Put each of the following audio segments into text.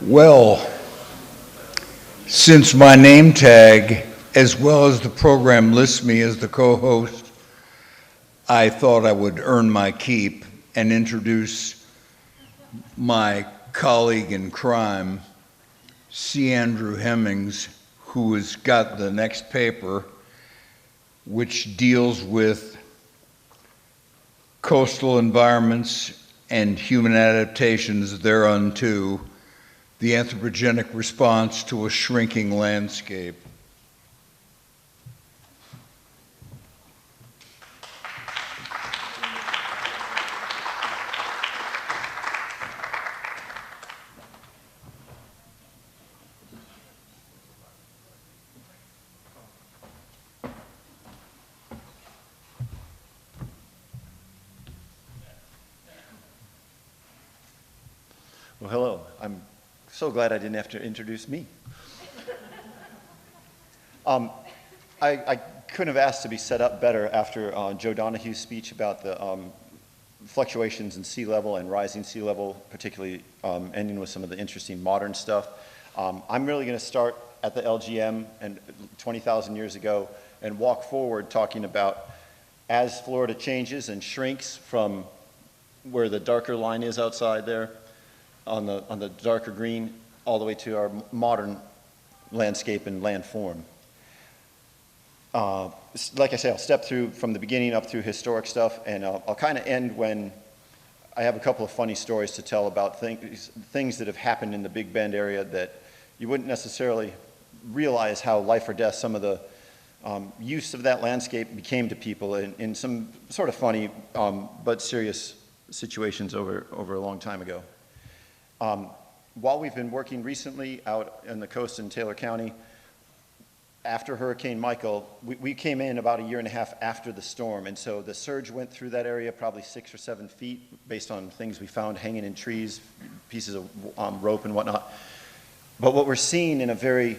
Well, since my name tag, as well as the program, lists me as the co-host, I thought I would earn my keep and introduce my colleague in crime, C. Andrew Hemmings, who has got the next paper, which deals with coastal environments and human adaptations thereunto, the anthropogenic response to a shrinking landscape. Well, hello. I'm so glad I didn't have to introduce me. I couldn't have asked to be set up better after Joe Donahue's speech about the fluctuations in sea level and rising sea level, particularly ending with some of the interesting modern stuff. I'm really going to start at the LGM and 20,000 years ago and walk forward talking about as Florida changes and shrinks from where the darker line is outside there, on the darker green, all the way to our modern landscape and land form. Like I say, I'll step through from the beginning up through historic stuff, and I'll kind of end when I have a couple of funny stories to tell about things that have happened in the Big Bend area that you wouldn't necessarily realize how life or death some of the use of that landscape became to people in some sort of funny but serious situations over a long time ago. While we've been working recently out on the coast in Taylor County, after Hurricane Michael, we came in about a year and a half after the storm, and so the surge went through that area probably 6 or 7 feet based on things we found hanging in trees, pieces of rope and whatnot. But what we're seeing in a very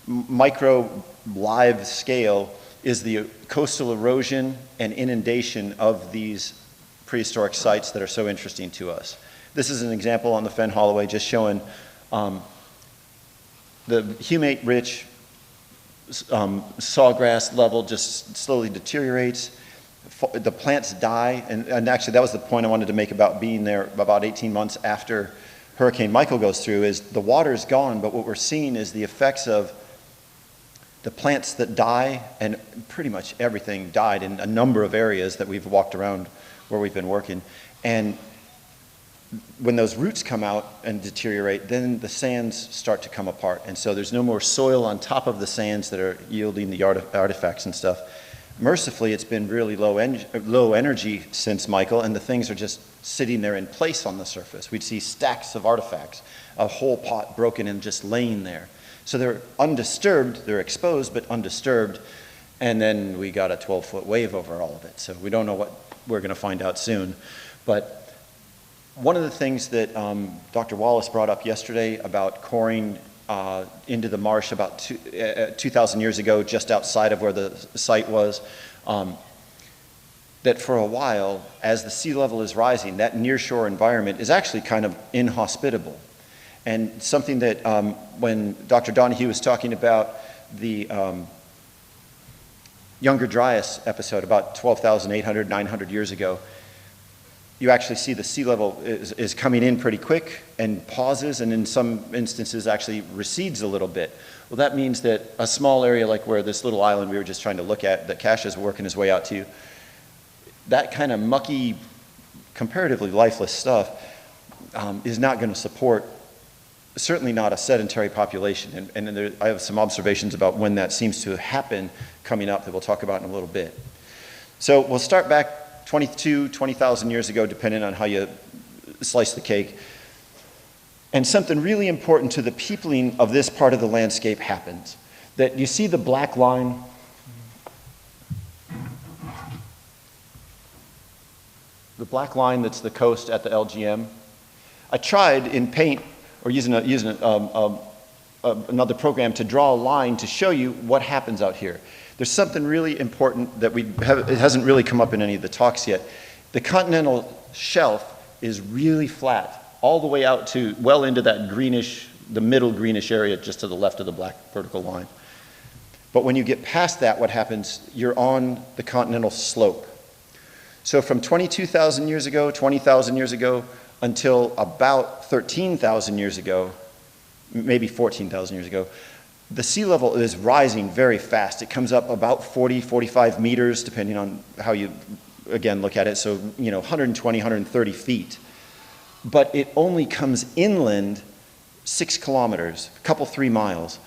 micro live scale is the coastal erosion and inundation of these prehistoric sites that are so interesting to us. This is an example on the Fen Holloway just showing the humate-rich sawgrass level just slowly deteriorates. The plants die, and actually that was the point I wanted to make about being there about 18 months after Hurricane Michael goes through, is the water's gone, but what we're seeing is the effects of the plants that die, and pretty much everything died in a number of areas that we've walked around where we've been working. And when those roots come out and deteriorate, then the sands start to come apart. And so there's no more soil on top of the sands that are yielding the artifacts and stuff. Mercifully, it's been really low energy since Michael, and the things are just sitting there in place on the surface. We'd see stacks of artifacts, a whole pot broken and just laying there. So they're undisturbed, they're exposed, but undisturbed. And then we got a 12-foot wave over all of it. So we don't know what we're going to find out soon. But one of the things that Dr. Wallace brought up yesterday about coring into the marsh about 2,000 years ago, just outside of where the site was, that for a while, as the sea level is rising, that nearshore environment is actually kind of inhospitable. And something that when Dr. Donahue was talking about the Younger Dryas episode about 12,800, 900 years ago, you actually see the sea level is coming in pretty quick and pauses, and in some instances actually recedes a little bit. Well, that means that a small area like where this little island we were just trying to look at, that Cash is working his way out to, that kind of mucky, comparatively lifeless stuff is not going to support, certainly not a sedentary population. And I have some observations about when that seems to happen coming up that we'll talk about in a little bit. So we'll start back 20,000 years ago, depending on how you slice the cake. And something really important to the peopling of this part of the landscape happens. That you see the black line? The black line that's the coast at the LGM. I tried in paint, or using another program, to draw a line to show you what happens out here. There's something really important that it hasn't really come up in any of the talks yet. The continental shelf is really flat, all the way out to well into that greenish the middle greenish area just to the left of the black vertical line. But when you get past that, what happens, you're on the continental slope. So from 22,000 years ago, 20,000 years ago, until about 13,000 years ago, maybe 14,000 years ago, the sea level is rising very fast. It comes up about 40, 45 meters, depending on how you, again, look at it. So, 120, 130 feet. But it only comes inland 6 kilometers, a couple, 3 miles.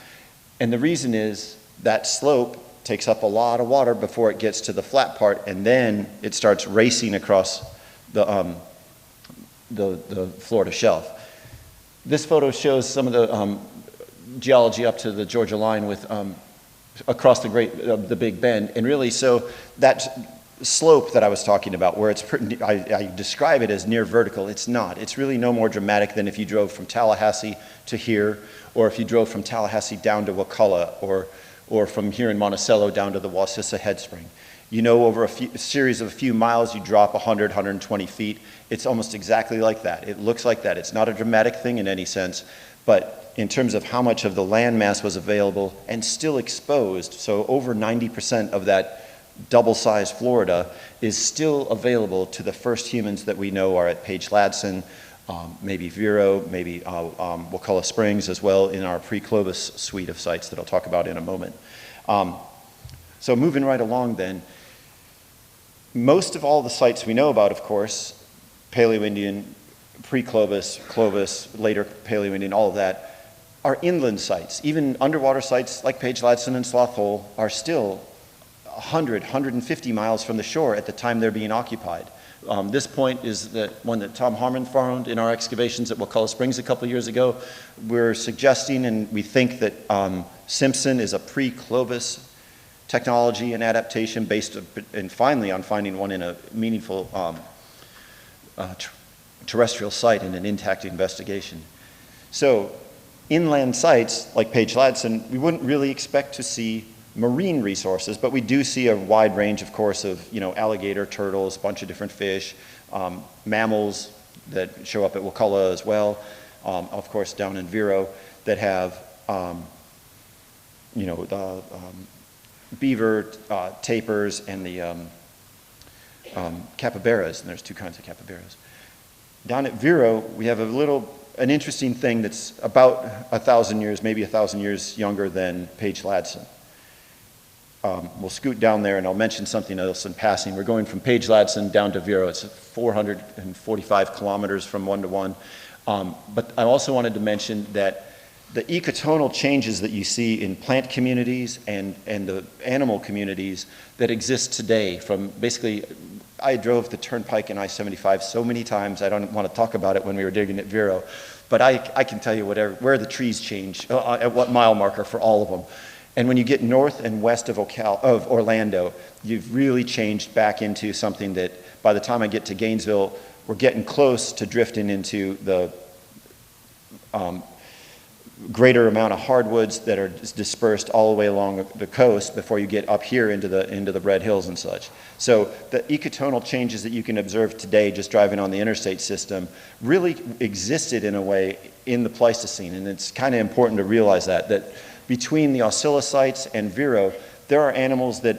And the reason is that slope takes up a lot of water before it gets to the flat part, and then it starts racing across the Florida shelf. This photo shows some of the geology up to the Georgia line with across the Big Bend, and really, so that slope that I was talking about, where it's I describe it as near vertical. It's not. It's really no more dramatic than if you drove from Tallahassee to here, or if you drove from Tallahassee down to Wakulla, or from here in Monticello down to the Wassissa Head Spring. Over a series of a few miles, you drop 100, 120 feet. It's almost exactly like that. It looks like that. It's not a dramatic thing in any sense, but in terms of how much of the land mass was available and still exposed, so over 90% of that double-sized Florida is still available to the first humans that we know are at Page-Ladson, maybe Vero, maybe Wakulla Springs as well in our pre-Clovis suite of sites that I'll talk about in a moment. So moving right along then, most of all the sites we know about, of course, Paleo-Indian, pre-Clovis, Clovis, later Paleo-Indian, all of that, are inland sites. Even underwater sites like Page-Ladson and Sloth Hole are still 100, 150 miles from the shore at the time they're being occupied. This point is the one that Tom Harmon found in our excavations at Wakulla Springs a couple years ago. We're suggesting, and we think that Simpson is a pre-Clovis technology and adaptation based, and finally on finding one in a meaningful terrestrial site in an intact investigation. So inland sites like Page-Ladson, we wouldn't really expect to see marine resources, but we do see a wide range, of course, of alligator, turtles, a bunch of different fish, mammals that show up at Wakulla as well, of course down in Vero that have the beaver, tapirs, and the capybaras, and there's 2 kinds of capybaras. Down at Vero, we have an interesting thing that's about 1,000 years, maybe 1,000 years younger than Page-Ladson. We'll scoot down there, and I'll mention something else in passing. We're going from Page-Ladson down to Vero. It's 445 kilometers from one to one. But I also wanted to mention that the ecotonal changes that you see in plant communities and the animal communities that exist today, from basically, I drove the turnpike in I-75 so many times, I don't want to talk about it when we were digging at Vero, but I can tell you where the trees change, at what mile marker for all of them. And when you get north and west of Orlando, you've really changed back into something that by the time I get to Gainesville, we're getting close to drifting into the greater amount of hardwoods that are dispersed all the way along the coast before you get up here into the Red Hills and such. So the ecotonal changes that you can observe today just driving on the interstate system really existed in a way in the Pleistocene, and it's kind of important to realize that between the Oscilla sites and Vero, there are animals that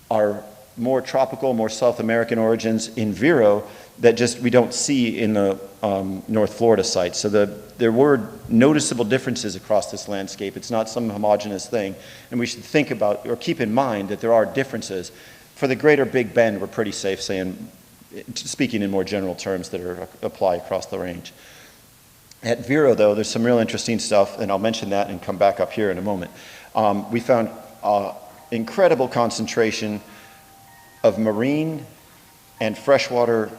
are more tropical, more South American origins in Vero that we don't see in the North Florida sites. So there were noticeable differences across this landscape. It's not some homogeneous thing. And we should think about, or keep in mind, that there are differences. For the greater Big Bend, we're pretty safe speaking in more general terms that apply across the range. At Vero, though, there's some real interesting stuff, and I'll mention that and come back up here in a moment. We found incredible concentration of marine and freshwater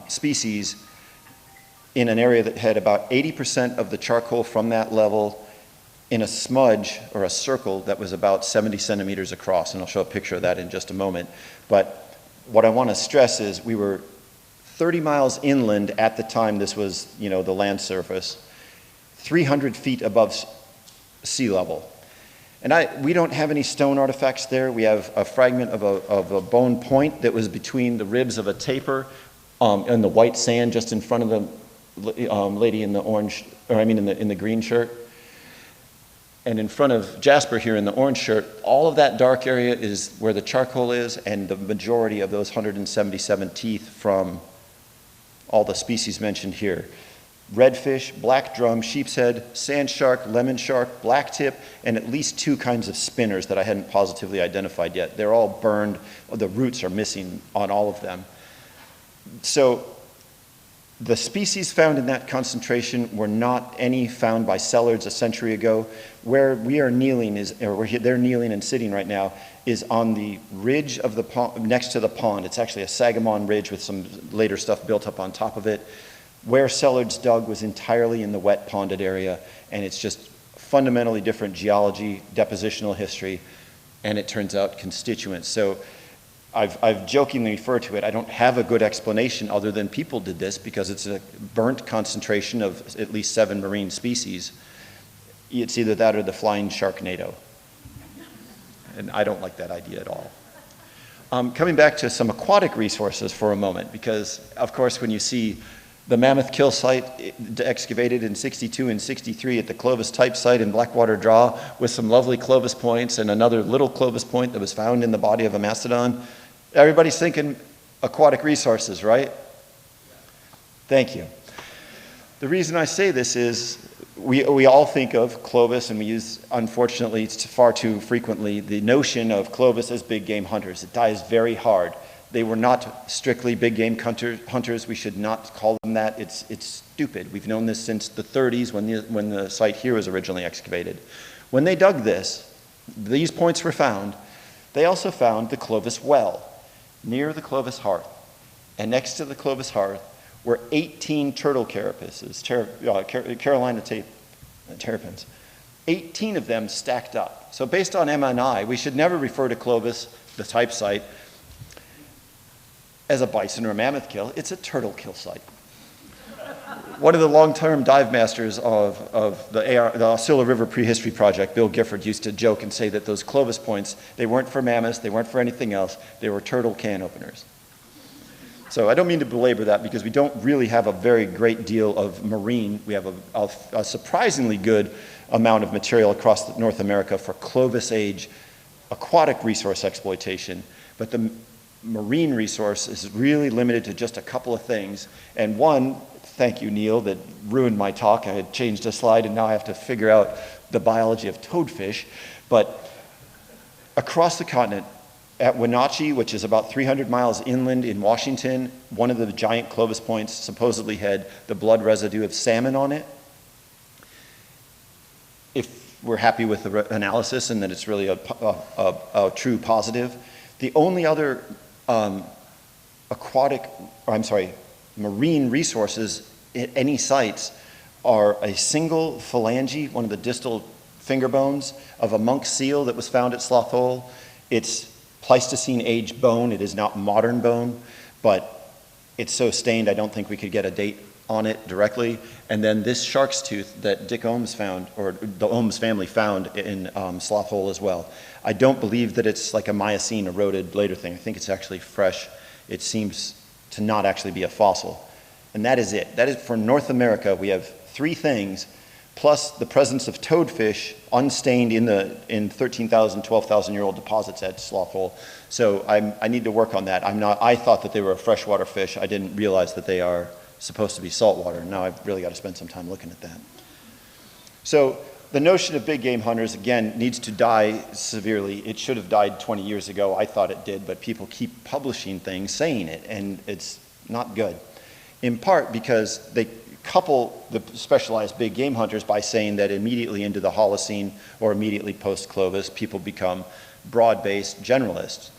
species in an area that had about 80% of the charcoal from that level in a smudge or a circle that was about 70 centimeters across, and I'll show a picture of that in just a moment. But what I want to stress is we were 30 miles inland at the time this was, the land surface, 300 feet above sea level. And we don't have any stone artifacts there. We have a fragment of a bone point that was between the ribs of a tapir in the white sand just in front of the lady in the orange, or I mean in the green shirt. And in front of Jasper here in the orange shirt, all of that dark area is where the charcoal is, and the majority of those 177 teeth from all the species mentioned here. Redfish, black drum, sheep's head, sand shark, lemon shark, black tip, and at least 2 kinds of spinners that I hadn't positively identified yet. They're all burned, the roots are missing on all of them. So the species found in that concentration were not any found by Sellards a century ago. Where we are kneeling they're kneeling and sitting right now is on the ridge of the pond, next to the pond. It's actually a Sagamon ridge with some later stuff built up on top of it. Where Sellards dug was entirely in the wet ponded area, and it's just fundamentally different geology, depositional history, and it turns out constituents. So I've jokingly referred to it. I don't have a good explanation other than people did this because it's a burnt concentration of at least 7 marine species. It's either that or the flying sharknado. And I don't like that idea at all. Coming back to some aquatic resources for a moment, because of course when you see the Mammoth Kill site excavated in 62 and 63 at the Clovis type site in Blackwater Draw with some lovely Clovis points and another little Clovis point that was found in the body of a mastodon, everybody's thinking aquatic resources, right? Thank you. The reason I say this is we all think of Clovis, and we use, unfortunately, far too frequently, the notion of Clovis as big game hunters. It dies very hard. They were not strictly big game hunters. We should not call them that. It's stupid. We've known this since the 30s when the site here was originally excavated. When they dug this, these points were found. They also found the Clovis well near the Clovis hearth. And next to the Clovis hearth were 18 turtle carapaces, Carolina terrapins. 18 of them stacked up. So based on MNI, we should never refer to Clovis, the type site, as a bison or a mammoth kill. It's a turtle kill site. One of the long-term dive masters of the Osceola River Prehistory Project, Bill Gifford, used to joke and say that those Clovis points, they weren't for mammoths, they weren't for anything else, they were turtle can openers. So I don't mean to belabor that because we don't really have a very great deal of marine. We have a surprisingly good amount of material across North America for Clovis age aquatic resource exploitation, but the marine resource is really limited to just a couple of things. And one, thank you, Neil, that ruined my talk. I had changed a slide and now I have to figure out the biology of toadfish. But across the continent, at Wenatchee, which is about 300 miles inland in Washington, one of the giant Clovis points supposedly had the blood residue of salmon on it. If we're happy with the analysis and that it's really a true positive, the only other marine resources at any sites are a single phalange, one of the distal finger bones of a monk seal that was found at Sloth Hole. It's Pleistocene age bone. It is not modern bone, but it's so stained I don't think we could get a date on it directly. And then this shark's tooth that Dick Ohms found, or the Ohms family found in Sloth Hole as well. I don't believe that it's like a Miocene eroded later thing. I think it's actually fresh. It seems to not actually be a fossil. And that is it. That is for North America. We have 3 things, plus the presence of toadfish unstained in 13,000, 12,000 year old deposits at Sloth Hole. So I need to work on that. I thought that they were a freshwater fish. I didn't realize that they are supposed to be saltwater. Now I've really got to spend some time looking at that. So the notion of big game hunters, again, needs to die severely. It should have died 20 years ago. I thought it did, but people keep publishing things saying it, and it's not good. In part because they couple the specialized big game hunters by saying that immediately into the Holocene or immediately post-Clovis, people become broad-based generalists.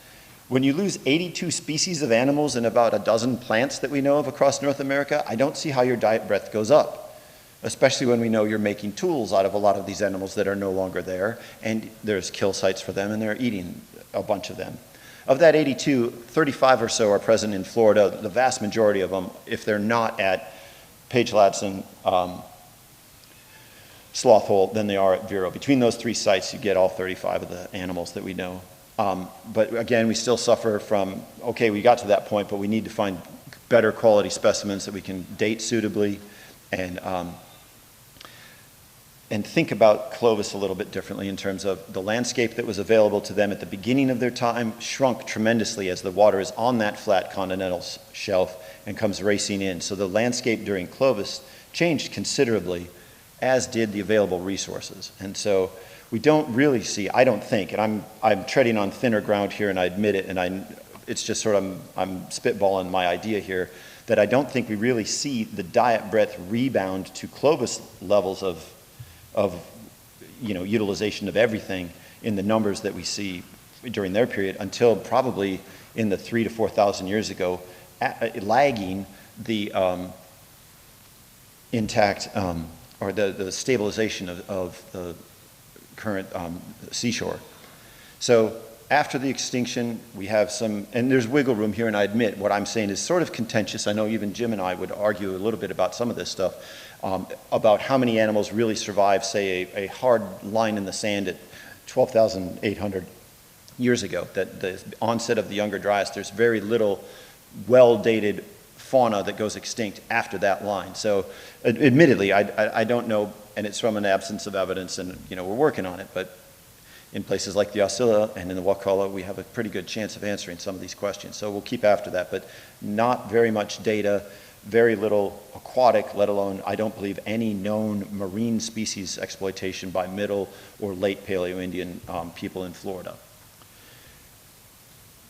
When you lose 82 species of animals and about a dozen plants that we know of across North America, I don't see how your diet breadth goes up, especially when we know you're making tools out of a lot of these animals that are no longer there, and there's kill sites for them, and they're eating a bunch of them. Of that 82, 35 or so are present in Florida. The vast majority of them, if they're not at Page Ladson, Sloth Hole, then they are at Vero. Between those 3 sites, you get all 35 of the animals that we know. But again, we still suffer from, okay, we got to that point, but we need to find better quality specimens that we can date suitably and think about Clovis a little bit differently in terms of the landscape that was available to them at the beginning of their time shrunk tremendously as the water is on that flat continental shelf and comes racing in. So the landscape during Clovis changed considerably, as did the available resources. And so we don't really see, I don't think, and I'm treading on thinner ground here, and I admit it, and it's just sort of, I'm spitballing my idea here, that I don't think we really see the diet breadth rebound to Clovis levels of utilization of everything in the numbers that we see during their period until probably in the 3,000 to 4,000 years ago, lagging the intact or the stabilization of the current seashore. So after the extinction, we have some, and there's wiggle room here, and I admit what I'm saying is sort of contentious. I know even Jim and I would argue a little bit about some of this stuff, about how many animals really survive, say, a hard line in the sand at 12,800 years ago, that the onset of the Younger Dryas, there's very little well-dated fauna that goes extinct after that line. So admittedly, I don't know, and it's from an absence of evidence, and we're working on it, but in places like the Oscilla and in the Wakulla, we have a pretty good chance of answering some of these questions. So we'll keep after that, but not very much data, very little aquatic, let alone, I don't believe, any known marine species exploitation by middle or late Paleo-Indian people in Florida.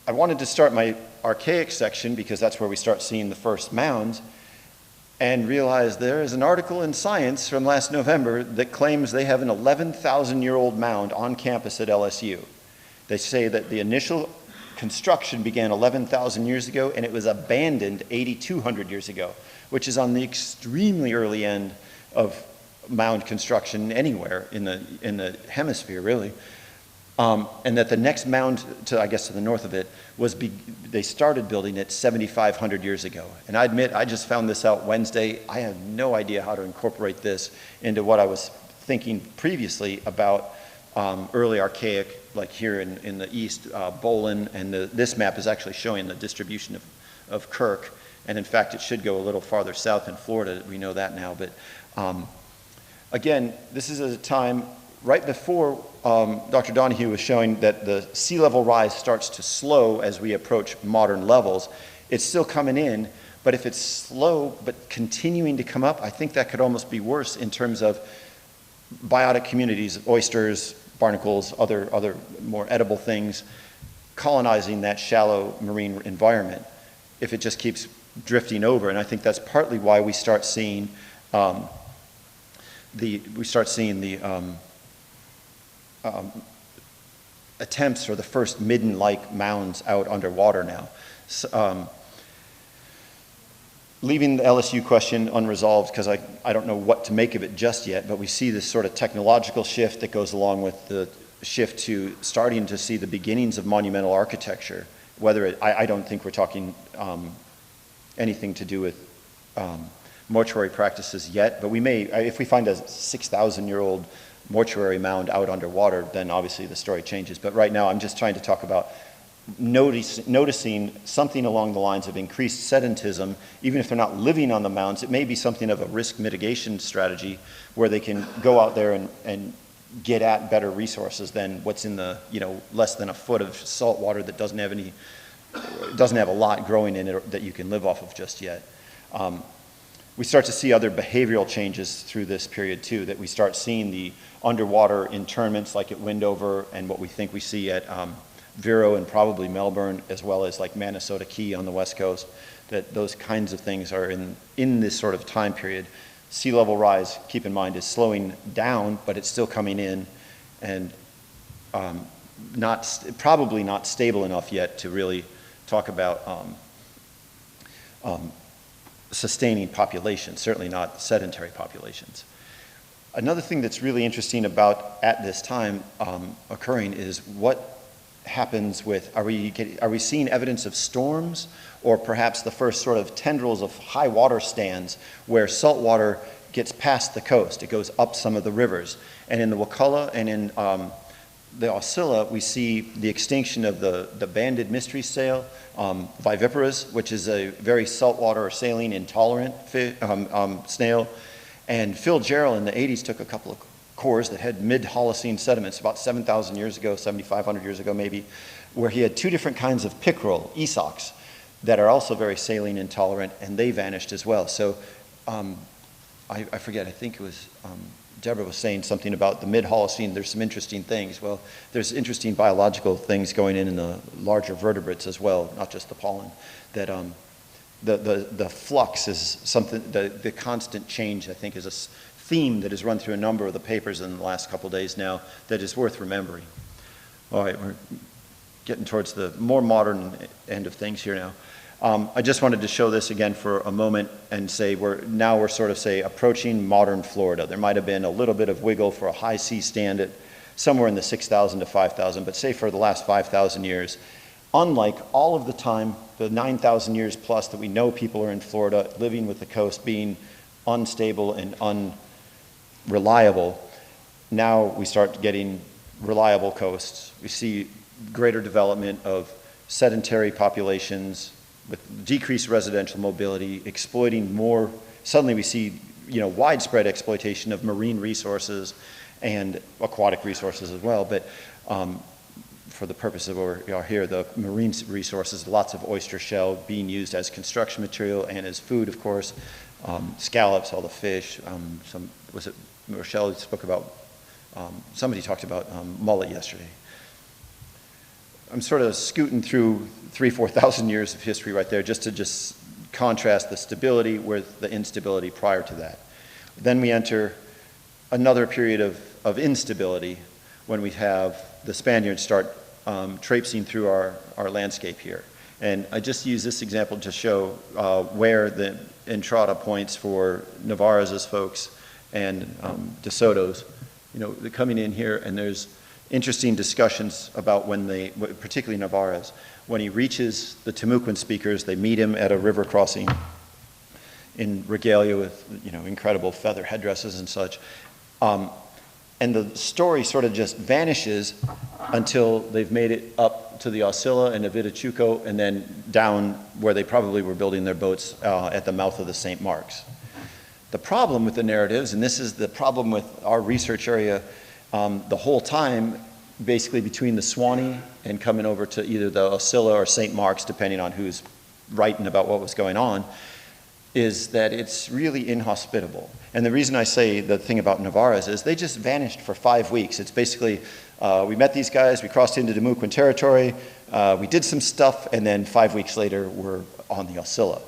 I wanted to start my Archaic section because that's where we start seeing the first mounds, and realize there is an article in Science from last November that claims they have an 11,000-year-old mound on campus at LSU. They say that the initial construction began 11,000 years ago and it was abandoned 8,200 years ago, which is on the extremely early end of mound construction anywhere in the hemisphere, really. And that the next mound, to the north of it, they started building it 7,500 years ago. And I admit, I just found this out Wednesday. I have no idea how to incorporate this into what I was thinking previously about early Archaic, like here in the east, Bolin, and this map is actually showing the distribution of Kirk. And in fact, it should go a little farther south in Florida. We know that now. But again, this is a time right before Dr. Donahue was showing that the sea level rise starts to slow as we approach modern levels. It's still coming in, but if it's slow but continuing to come up, I think that could almost be worse in terms of biotic communities, oysters, barnacles, other more edible things, colonizing that shallow marine environment if it just keeps drifting over. And I think that's partly why we start seeing attempts for the first midden-like mounds out underwater now. So, leaving the LSU question unresolved because I don't know what to make of it just yet, but we see this sort of technological shift that goes along with the shift to starting to see the beginnings of monumental architecture. I don't think we're talking anything to do with mortuary practices yet, but we may, if we find a 6,000-year-old mortuary mound out underwater, then obviously the story changes. But right now I'm just trying to talk about noticing something along the lines of increased sedentism. Even if they're not living on the mounds, it may be something of a risk mitigation strategy where they can go out there and get at better resources than what's in the less than a foot of salt water that doesn't have a lot growing in it that you can live off of just yet. We start to see other behavioral changes through this period too, that we start seeing the underwater internments like at Windover and what we think we see at Vero and probably Melbourne, as well as like Manasota Key on the west coast, that those kinds of things are in this sort of time period. Sea level rise, keep in mind, is slowing down, but it's still coming in, and probably not stable enough yet to really talk about sustaining populations, certainly not sedentary populations. Another thing that's really interesting about at this time occurring is what happens with, are we seeing evidence of storms, or perhaps the first sort of tendrils of high water stands where salt water gets past the coast, it goes up some of the rivers. And in the Wakulla and in the Oscilla, we see the extinction of the banded mystery sail, viviparous, which is a very saltwater or saline intolerant snail, And Phil Jarrell in the 80s took a couple of cores that had mid-Holocene sediments about 7,000 years ago, 7,500 years ago maybe, where he had two different kinds of pickerel, esox, that are also very saline intolerant, and they vanished as well. So I forget, I think it was Deborah was saying something about the mid-Holocene. There's some interesting things. Well, there's interesting biological things going in the larger vertebrates as well, not just the pollen. That the flux is something, the constant change, I think, is a theme that has run through a number of the papers in the last couple of days now that is worth remembering. All right, we're getting towards the more modern end of things here now. I just wanted to show this again for a moment and say we're sort of say approaching modern Florida. There might have been a little bit of wiggle for a high sea stand at somewhere in the 6,000 to 5,000, but say for the last 5,000 years, unlike all of the time, the 9,000 years plus that we know people are in Florida living with the coast being unstable and unreliable, now we start getting reliable coasts. We see greater development of sedentary populations with decreased residential mobility, exploiting more. Suddenly we see, widespread exploitation of marine resources and aquatic resources as well. But for the purpose of where we are here, the marine resources, lots of oyster shell being used as construction material and as food, of course. Scallops, all the fish. Was it Rochelle spoke about? Somebody talked about mullet yesterday. I'm sort of scooting through 4,000 years of history right there just to contrast the stability with the instability prior to that. Then we enter another period of instability when we have the Spaniards start traipsing through our landscape here. And I just use this example to show where the entrada points for Navarro's folks and De Soto's. They're coming in here, and there's interesting discussions about particularly Navarro's, when he reaches the Timucuan speakers, they meet him at a river crossing in regalia with incredible feather headdresses and such. And the story sort of just vanishes until they've made it up to the Oscilla and the Vitichuco, and then down where they probably were building their boats at the mouth of the St. Mark's. The problem with the narratives, and this is the problem with our research area the whole time, basically between the Swanee and coming over to either the Oscilla or St. Mark's, depending on who's writing about what was going on, is that it's really inhospitable. And the reason I say the thing about Navarro's is they just vanished for 5 weeks. It's basically, we met these guys, we crossed into Timucuan territory, we did some stuff, and then 5 weeks later we're on the Oscilla.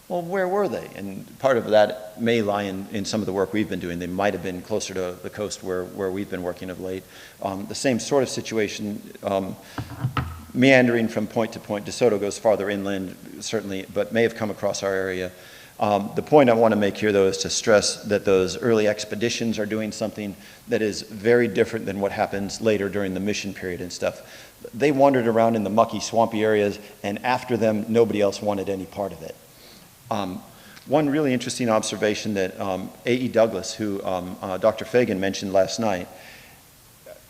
Well, where were they? And part of that may lie in some of the work we've been doing. They might have been closer to the coast where we've been working of late. The same sort of situation, meandering from point to point. De Soto goes farther inland, certainly, but may have come across our area. The point I want to make here, though, is to stress that those early expeditions are doing something that is very different than what happens later during the mission period and stuff. They wandered around in the mucky, swampy areas, and after them, nobody else wanted any part of it. One really interesting observation that A.E. Douglas, who Dr. Fagan mentioned last night,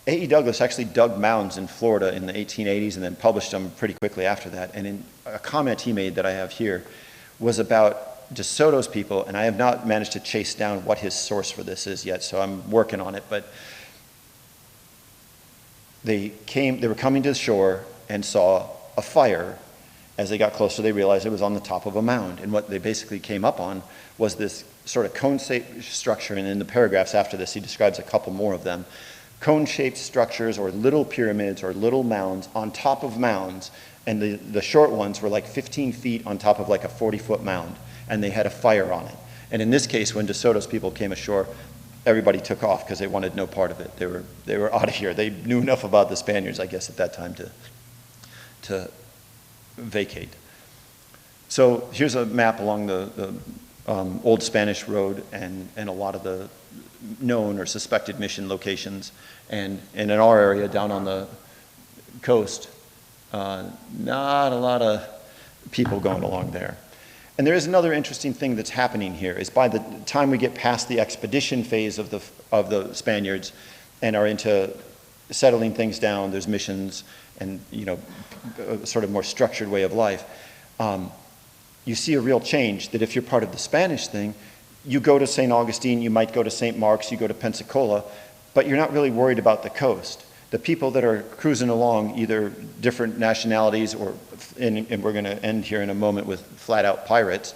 A.E. Douglas actually dug mounds in Florida in the 1880s and then published them pretty quickly after that. And in a comment he made that I have here was about De Soto's people, and I have not managed to chase down what his source for this is yet, so I'm working on it. But they were coming to the shore and saw a fire. As they got closer, they realized it was on the top of a mound. And what they basically came up on was this sort of cone-shaped structure. And in the paragraphs after this, he describes a couple more of them. Cone-shaped structures or little pyramids or little mounds on top of mounds. And the short ones were like 15 feet on top of like a 40-foot mound. And they had a fire on it. And in this case, when De Soto's people came ashore, everybody took off because they wanted no part of it. They were out of here. They knew enough about the Spaniards, I guess, at that time to vacate. So here's a map along the old Spanish road and a lot of the known or suspected mission locations. And in our area down on the coast, not a lot of people going along there. And there is another interesting thing that's happening here is by the time we get past the expedition phase of the Spaniards and are into settling things down, there's missions and a sort of more structured way of life, you see a real change that if you're part of the Spanish thing, you go to St. Augustine, you might go to St. Mark's, you go to Pensacola, but you're not really worried about the coast. The people that are cruising along, either different nationalities or, and we're going to end here in a moment with flat-out pirates,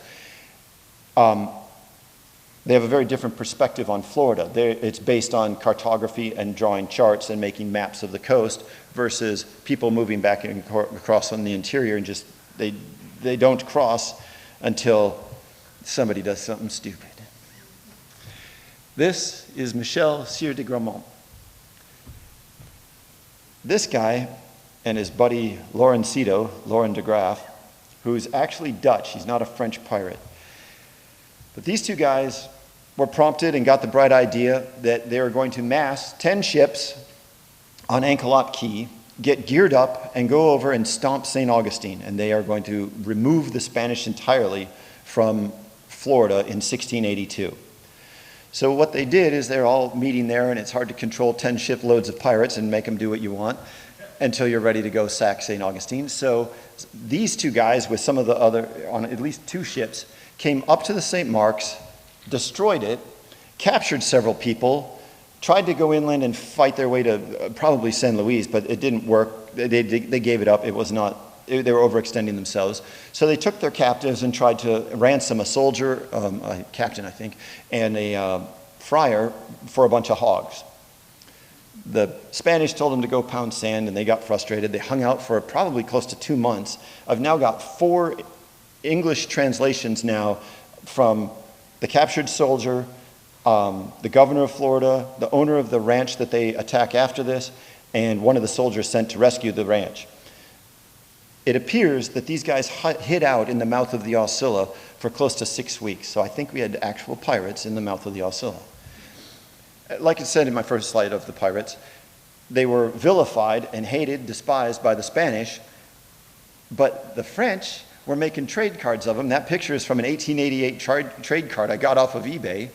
they have a very different perspective on Florida. It's based on cartography and drawing charts and making maps of the coast versus people moving back and across on the interior and just, they don't cross until somebody does something stupid. This is Michel Sieur de Grammont. This guy and his buddy Laurent de Graaf, who's actually Dutch, he's not a French pirate. But these two guys were prompted and got the bright idea that they were going to mass 10 ships on Ancolot Key, get geared up, and go over and stomp St. Augustine. And they are going to remove the Spanish entirely from Florida in 1682. So what they did is they're all meeting there, and it's hard to control 10 shiploads of pirates and make them do what you want until you're ready to go sack St. Augustine. So these two guys with some of the other, on at least 2 ships, came up to the St. Mark's, destroyed it, captured several people, tried to go inland and fight their way to probably San Luis, but it didn't work. They gave it up. It was not, they were overextending themselves. So they took their captives and tried to ransom a soldier, a captain, I think, and a friar for a bunch of hogs. The Spanish told them to go pound sand, and they got frustrated. They hung out for probably close to 2 months. I've now got 4 English translations now from the captured soldier, the governor of Florida, the owner of the ranch that they attack after this, and one of the soldiers sent to rescue the ranch. It appears that these guys hid out in the mouth of the Oscilla for close to 6 weeks. So I think we had actual pirates in the mouth of the Oscilla. Like I said in my first slide of the pirates, they were vilified and hated, despised by the Spanish, but the French were making trade cards of them. That picture is from an 1888 trade card I got off of eBay.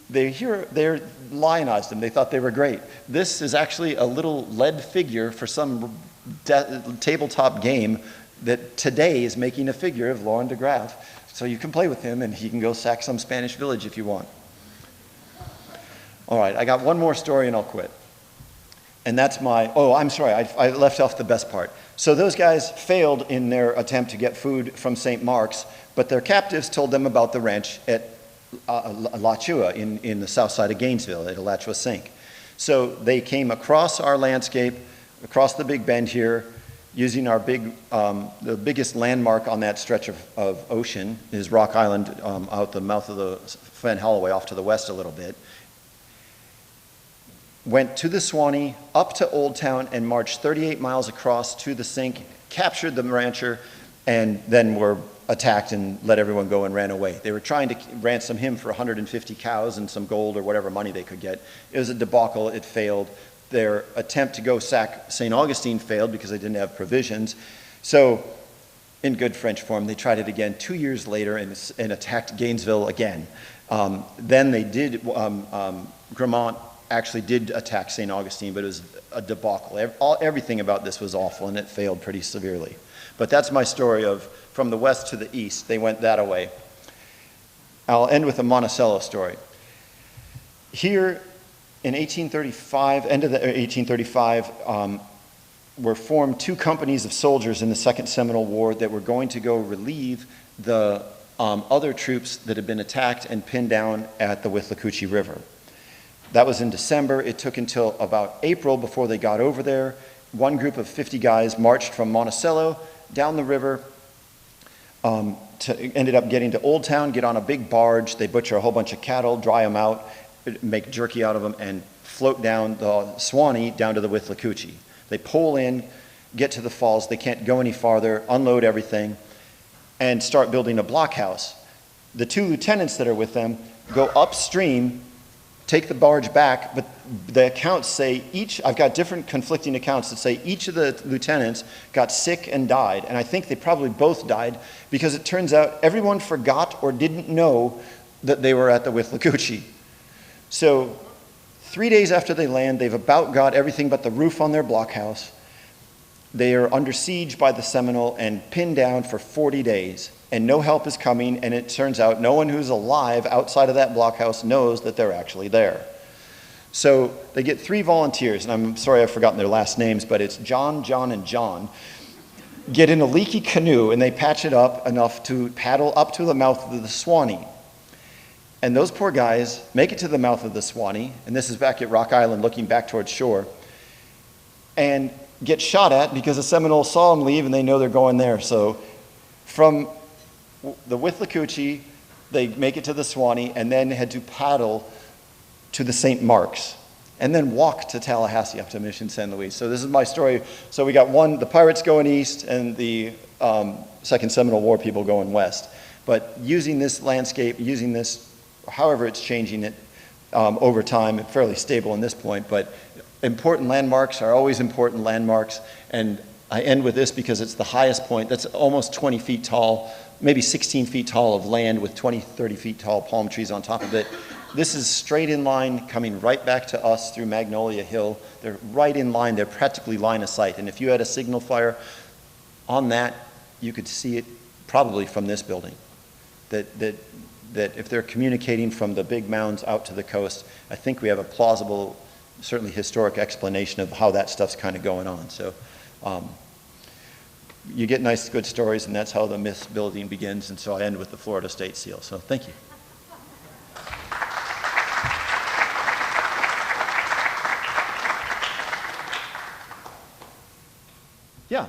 They lionized them. They thought they were great. This is actually a little lead figure for some tabletop game that today is making a figure of Laurent de Graaf. So you can play with him, and he can go sack some Spanish village if you want. All right, I got one more story and I'll quit. And that's I'm sorry, I left off the best part. So those guys failed in their attempt to get food from St. Mark's, but their captives told them about the ranch at Alachua in the south side of Gainesville, at Alachua Sink. So they came across our landscape, across the Big Bend here, using our the biggest landmark on that stretch of ocean is Rock Island out the mouth of the Fen Holloway off to the west a little bit. Went to the Swanee, up to Old Town, and marched 38 miles across to the Sink, captured the rancher, and then were attacked and let everyone go and ran away. They were trying to ransom him for 150 cows and some gold or whatever money they could get. It was a debacle. It failed. Their attempt to go sack St. Augustine failed because they didn't have provisions. So in good French form, they tried it again 2 years later and attacked Gainesville again. Then they did, Grammont actually did attack St. Augustine, but it was a debacle. Everything about this was awful, and it failed pretty severely. But that's my story of from the west to the east. They went that way. I'll end with a Monticello story. Here in 1835, end of the 1835, were formed 2 companies of soldiers in the Second Seminole War that were going to go relieve the other troops that had been attacked and pinned down at the Withlacoochee River. That was in December. It took until about April before they got over there. One group of 50 guys marched from Monticello down the river, ended up getting to Old Town, get on a big barge. They butcher a whole bunch of cattle, dry them out, make jerky out of them, and float down the Swanee down to the Withlacoochee. They pull in, get to the falls. They can't go any farther, unload everything, and start building a blockhouse. The 2 lieutenants that are with them go upstream, take the barge back, but the accounts say I've got different conflicting accounts that say each of the lieutenants got sick and died, and I think they probably both died because it turns out everyone forgot or didn't know that they were at the Withlacoochee. So 3 days after they land, they've about got everything but the roof on their blockhouse. They are under siege by the Seminole and pinned down for 40 days. and no help is coming, and it turns out no one who's alive outside of that blockhouse knows that they're actually there. So they get 3 volunteers, and I'm sorry I've forgotten their last names, but it's John, John, and John, get in a leaky canoe, and they patch it up enough to paddle up to the mouth of the Swanee. And those poor guys make it to the mouth of the Swanee, and this is back at Rock Island looking back towards shore, and get shot at because the Seminoles saw them leave and they know they're going there. So from the Withlacoochee, they make it to the Swanee and then had to paddle to the St. Marks and then walk to Tallahassee up to Mission San Luis. So this is my story. So we got the pirates going east and the Second Seminole War people going west. But using this landscape, using this, however it's changing it over time, fairly stable in this point, but important landmarks are always important landmarks. And I end with this because it's the highest point. That's almost 20 feet tall, maybe 16 feet tall of land with 20, 30 feet tall palm trees on top of it. This is straight in line coming right back to us through Magnolia Hill. They're right in line. They're practically line of sight. And if you had a signal fire on that, you could see it probably from this building. That if they're communicating from the big mounds out to the coast, I think we have a plausible, certainly historic explanation of how that stuff's kind of going on. So you get nice, good stories, and that's how the myth building begins. And so I end with the Florida State Seal. So thank you. Yeah.